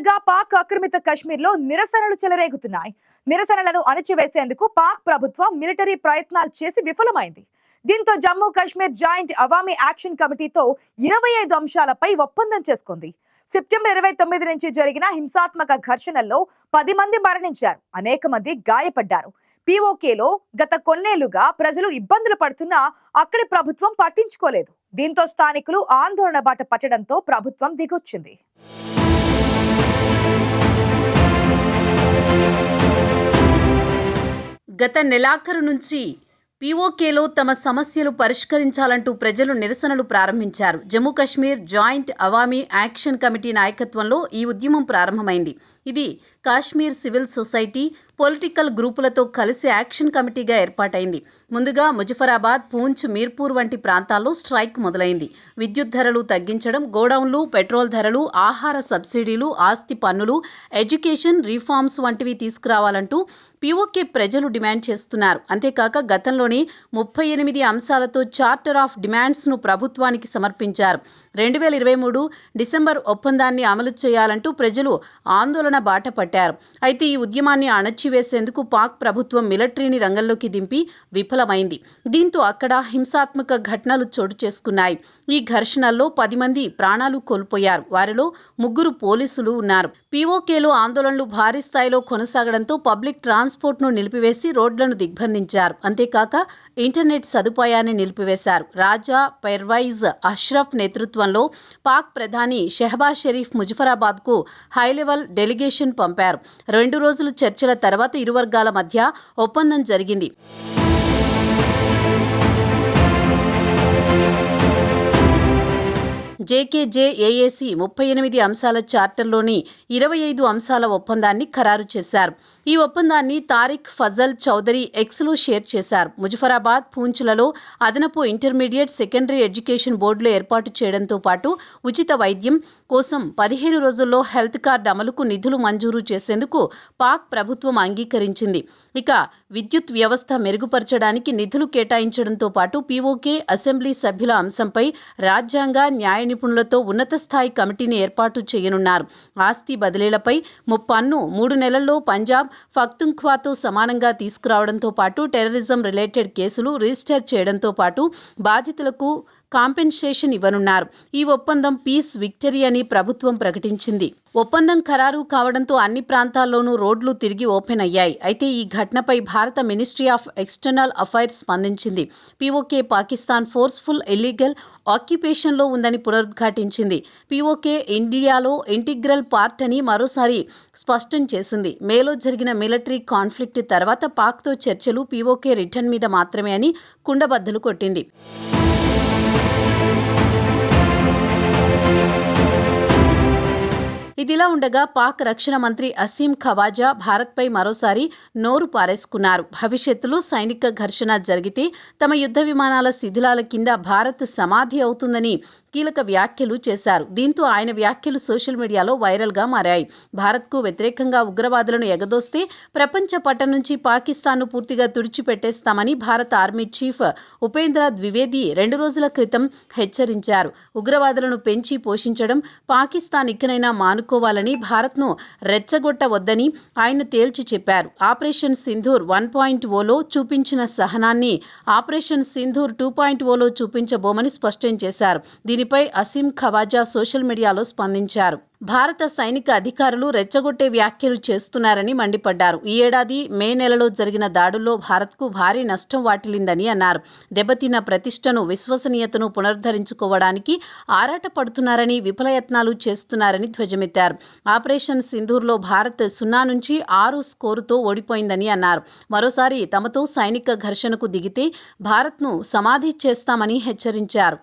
కొన్నేళ్లుగా పాక్ ఆక్రమిత కశ్మీర్లో నిరసనలు చెలరేగుతున్నాయి. నిరసనలను అణచివేసేందుకు పాక్ ప్రభుత్వం మిలిటరీ ప్రయత్నాలు చేసి విఫలమైంది. దీంతో జమ్మూ కాశ్మీర్ జాయింట్ అవామీ యాక్షన్ కమిటీతో 25 అంశాలపై ఒప్పందం చేసుకుంది. సెప్టెంబర్ 29 నుంచి జరిగిన హింసాత్మక ఘర్షణల్లో 10 మంది మరణించారు, అనేక మంది గాయపడ్డారు. పీఓకేలో గత కొన్నేళ్లుగా ప్రజలు ఇబ్బందులు పడుతున్నా అక్కడి ప్రభుత్వం పట్టించుకోలేదు. దీంతో స్థానికులు ఆందోళన బాట పట్టడంతో ప్రభుత్వం దిగొచ్చింది. గత నెలాఖరు నుంచి పీఓకేలో తమ సమస్యలు పరిష్కరించాలంటూ ప్రజలు నిరసనలు ప్రారంభించారు. Jammu Kashmir joint Awami action committee నాయకత్వంలో ఈ ఉద్యమం ప్రారంభమైంది. ఇది కాశ్మీర్ సివిల్ సొసైటీ, పొలిటికల్ గ్రూపులతో కలిసి యాక్షన్ కమిటీగా ఏర్పాటైంది. ముందుగా ముజఫరాబాద్, పూంచ్, మీర్పూర్ వంటి ప్రాంతాల్లో స్ట్రైక్ మొదలైంది. విద్యుత్ ధరలు తగ్గించడం, గోడౌన్లు, పెట్రోల్ ధరలు, ఆహార సబ్సిడీలు, ఆస్తి పన్నులు, ఎడ్యుకేషన్ రిఫార్మ్స్ వంటివి తీసుకురావాలంటూ పీఓకే ప్రజలు డిమాండ్ చేస్తున్నారు. అంతేకాక గతంలోనే 38 అంశాలతో చార్టర్ ఆఫ్ డిమాండ్స్ను ప్రభుత్వానికి సమర్పించారు. 2023 డిసెంబర్ ఒప్పందాన్ని అమలు చేయాలంటూ ప్రజలు ఆందోళన బాట పట్టారు. అయితే ఈ ఉద్యమాన్ని అణచివేసేందుకు పాక్ ప్రభుత్వం మిలిటరీని రంగంలోకి దింపి విఫలమైంది. దీంతో అక్కడ హింసాత్మక ఘటనలు చోటు చేసుకున్నాయి. ఈ ఘర్షణల్లో 10 మంది ప్రాణాలు కోల్పోయారు. వారిలో 3 పోలీసులు ఉన్నారు. పీఓకేలో ఆందోళనలు భారీ స్థాయిలో కొనసాగడంతో పబ్లిక్ ట్రాన్స్పోర్ట్ను నిలిపివేసి రోడ్లను దిగ్బంధించారు. అంతేకాక ఇంటర్నెట్ సదుపాయాన్ని నిలిపివేశారు. రాజా పర్వైజ్ అష్రఫ్ నేతృత్వంలో పాక్ ప్రధాని షెహబాజ్ షరీఫ్ ముజఫరాబాద్కు హైలెవెల్ డెలిగేషన్ పంపారు. 2 రోజుల చర్చల తర్వాత ఇరు వర్గాల మధ్య ఒప్పందం జరిగింది. జేకేజేఏఏసీ 38 అంశాల చార్టర్లోని 25 అంశాల ఒప్పందాన్ని ఖరారు చేశారు. ఈ ఒప్పందాన్ని తారిక్ ఫజల్ చౌదరి ఎక్స్లో షేర్ చేశారు. ముజఫరాబాద్, పూంచ్లలో అదనపు ఇంటర్మీడియట్, సెకండరీ ఎడ్యుకేషన్ బోర్డులు ఏర్పాటు చేయడంతో పాటు ఉచిత వైద్యం కోసం 15 రోజుల్లో హెల్త్ కార్డు అమలుకు నిధులు మంజూరు చేసేందుకు పాక్ ప్రభుత్వం అంగీకరించింది. ఇక విద్యుత్ వ్యవస్థ మెరుగుపరచడానికి నిధులు కేటాయించడంతో పాటు పీఓకే అసెంబ్లీ సభ్యుల అంశంపై రాజ్యాంగ, న్యాయ నిపుణులతో ఉన్నత స్థాయి కమిటీని ఏర్పాటు చేయనున్నారు. ఆస్తి బదిలీలపై పన్ను 3 నెలల్లో పంజాబ్, పఖ్తుంఖ్వాతో సమానంగా తీసుకురావడంతో పాటు టెర్రరిజం రిలేటెడ్ కేసులు రిజిస్టర్ చేయడంతో పాటు బాధితులకు కాంపెన్సేషన్ ఇవ్వనున్నారు. ఈ ఒప్పందం పీస్ విక్టరీ అని ప్రభుత్వం ప్రకటించింది. ఒప్పందం ఖరారు కావడంతో అన్ని ప్రాంతాల్లోనూ రోడ్లు తిరిగి ఓపెన్ అయ్యాయి. అయితే ఈ ఘటనపై భారత మినిస్ట్రీ ఆఫ్ ఎక్స్టర్నల్ అఫైర్స్ స్పందించింది. పీఓకే పాకిస్తాన్ ఫోర్స్ఫుల్ ఇల్లీగల్ ఆక్యుపేషన్లో ఉందని పునరుద్ఘాటించింది. పీఓకే ఇండియాలో ఇంటిగ్రల్ పార్ట్ అని మరోసారి స్పష్టం చేసింది. మేలో జరిగిన మిలిటరీ కాన్ఫ్లిక్ట్ తర్వాత పాక్తో చర్చలు పీఓకే రిటర్న్ మీద మాత్రమే అని కుండబద్దలు కొట్టింది. ఇదిలా ఉండగా పాక్ రక్షణ మంత్రి అసీం ఖవాజా భారత్పై మరోసారి నోరు పారేసుకున్నారు. భవిష్యత్తులో సైనిక ఘర్షణ జరిగితే తమ యుద్ధ విమానాల శిథిలాల కింద భారత్ సమాధి అవుతుందని కీలక వ్యాఖ్యలు చేశారు. దీంతో ఆయన వ్యాఖ్యలు సోషల్ మీడియాలో వైరల్గా మారాయి. భారత్కు వ్యతిరేకంగా ఉగ్రవాదులను ఎగదోస్తే ప్రపంచ పటం నుంచి పాకిస్తాన్ను పూర్తిగా తుడిచిపెట్టేస్తామని భారత ఆర్మీ చీఫ్ ఉపేంద్ర ద్వివేది 2 రోజుల క్రితం హెచ్చరించారు. ఉగ్రవాదులను పెంచి పోషించడం పాకిస్తాన్ ఇకనైనా మానుకోవాలని, భారత్ను రెచ్చగొట్టవద్దని ఆయన తేల్చి చెప్పారు. ఆపరేషన్ సింధూర్ 1.0లో చూపించిన సహనాన్ని ఆపరేషన్ సింధూర్ 2.0లో చూపించబోమని స్పష్టం చేశారు. దీనిపై అసీం ఖవాజా సోషల్ మీడియాలో స్పందించారు. భారత సైనిక అధికారులు రెచ్చగొట్టే వ్యాఖ్యలు చేస్తున్నారని మండిపడ్డారు. ఈ ఏడాది మే నెలలో జరిగిన దాడుల్లో భారత్కు భారీ నష్టం వాటిల్లిందని అన్నారు. దెబ్బతిన్న ప్రతిష్టను, విశ్వసనీయతను పునరుద్ధరించుకోవడానికి ఆరాటపడుతున్నారని, విఫలయత్నాలు చేస్తున్నారని ధ్వజమెత్తారు. ఆపరేషన్ సింధూర్లో భారత్ 0 నుంచి 6 స్కోరుతో ఓడిపోయిందని అన్నారు. మరోసారి తమతో సైనిక ఘర్షణకు దిగితే భారత్ను సమాధి చేస్తామని హెచ్చరించారు.